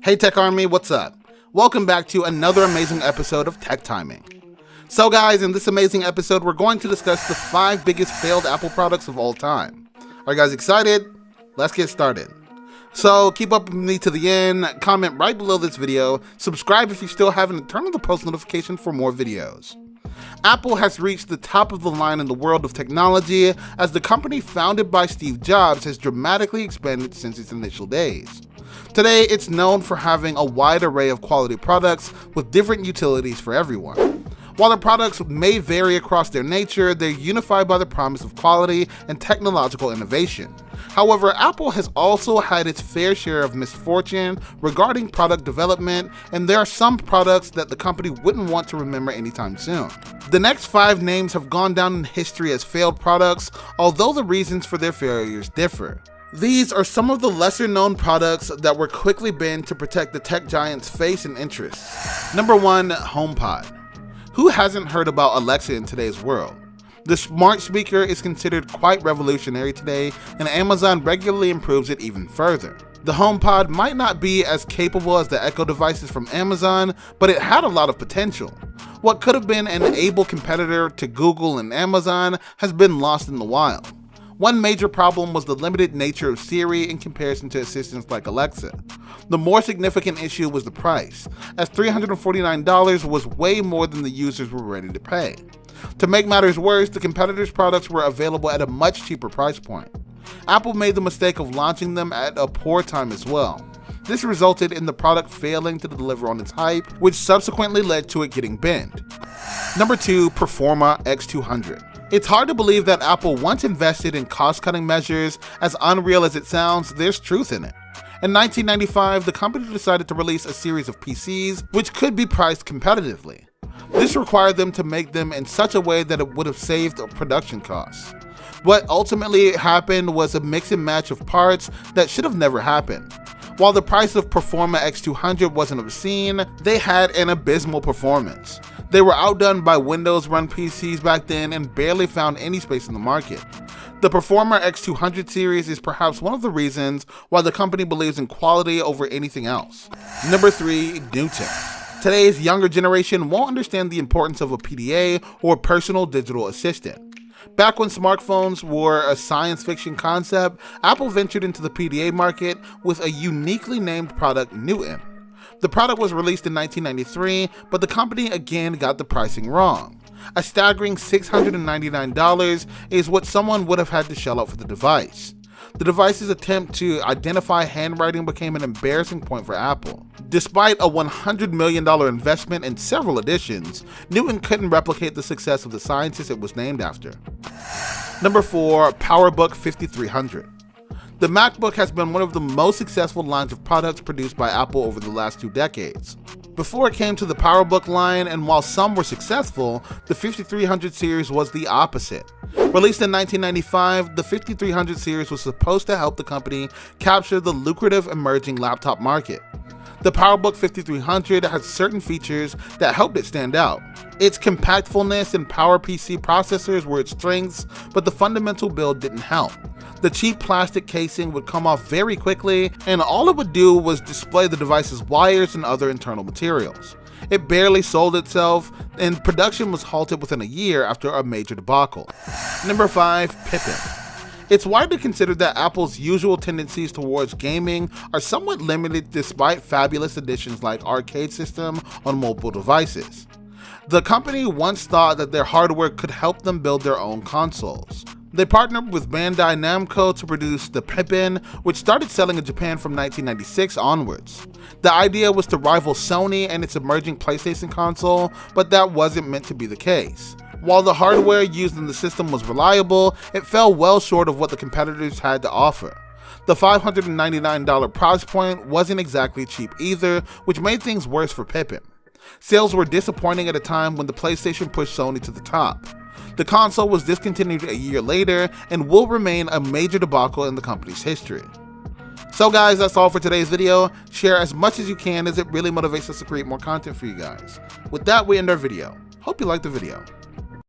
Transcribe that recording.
Hey Tech Army, what's up? Welcome back to another amazing episode of Tech Timing. So guys, in this amazing episode, we're going to discuss the 5 biggest failed Apple products of all time. Are you guys excited? Let's get started. So keep up with me to the end, comment right below this video, subscribe if you still haven't, and turn on the post notification for more videos. Apple has reached the top of the line in the world of technology as the company founded by Steve Jobs has dramatically expanded since its initial days. Today, it's known for having a wide array of quality products with different utilities for everyone. While the products may vary across their nature, they're unified by the promise of quality and technological innovation. However, Apple has also had its fair share of misfortune regarding product development, and there are some products that the company wouldn't want to remember anytime soon. The next 5 names have gone down in history as failed products, although the reasons for their failures differ. These are some of the lesser known products that were quickly banned to protect the tech giant's face and interests. Number 1, HomePod. Who hasn't heard about Alexa in today's world? The smart speaker is considered quite revolutionary today, and Amazon regularly improves it even further. The HomePod might not be as capable as the Echo devices from Amazon, but it had a lot of potential. What could have been an able competitor to Google and Amazon has been lost in the wild. One major problem was the limited nature of Siri in comparison to assistants like Alexa. The more significant issue was the price, as $349 was way more than the users were ready to pay. To make matters worse, the competitors' products were available at a much cheaper price point. Apple made the mistake of launching them at a poor time as well. This resulted in the product failing to deliver on its hype, which subsequently led to it getting banned. Number 2, Performa X200. It's hard to believe that Apple once invested in cost-cutting measures. As unreal as it sounds, there's truth in it. In 1995, the company decided to release a series of PCs which could be priced competitively. This required them to make them in such a way that it would have saved production costs. What ultimately happened was a mix and match of parts that should have never happened. While the price of Performa X200 wasn't obscene, they had an abysmal performance. They were outdone by Windows-run PCs back then and barely found any space in the market. The Performa X200 series is perhaps one of the reasons why the company believes in quality over anything else. Number 3, Newton. Today's younger generation won't understand the importance of a PDA or personal digital assistant. Back when smartphones were a science fiction concept, Apple ventured into the PDA market with a uniquely named product, Newton. The product was released in 1993, but the company again got the pricing wrong. A staggering $699 is what someone would have had to shell out for the device. The device's attempt to identify handwriting became an embarrassing point for Apple. Despite a $100 million investment and several editions, Newton couldn't replicate the success of the scientist it was named after. Number 4, PowerBook 5300. The MacBook has been one of the most successful lines of products produced by Apple over the last 2 decades. Before it came to the PowerBook line, and while some were successful, the 5300 series was the opposite. Released in 1995, the 5300 series was supposed to help the company capture the lucrative emerging laptop market. The PowerBook 5300 has certain features that helped it stand out. Its compactfulness and PowerPC processors were its strengths, but the fundamental build didn't help. The cheap plastic casing would come off very quickly, and all it would do was display the device's wires and other internal materials. It barely sold itself, and production was halted within a year after a major debacle. Number 5, Pippin. It's widely considered that Apple's usual tendencies towards gaming are somewhat limited despite fabulous additions like Arcade System on mobile devices. The company once thought that their hardware could help them build their own consoles. They partnered with Bandai Namco to produce the Pippin, which started selling in Japan from 1996 onwards. The idea was to rival Sony and its emerging PlayStation console, but that wasn't meant to be the case. While the hardware used in the system was reliable, it fell well short of what the competitors had to offer. The $599 price point wasn't exactly cheap either, which made things worse for Pippin. Sales were disappointing at a time when the PlayStation pushed Sony to the top. The console was discontinued a year later and will remain a major debacle in the company's history. So guys, that's all for today's video. Share as much as you can as it really motivates us to create more content for you guys. With that, we end our video. Hope you liked the video.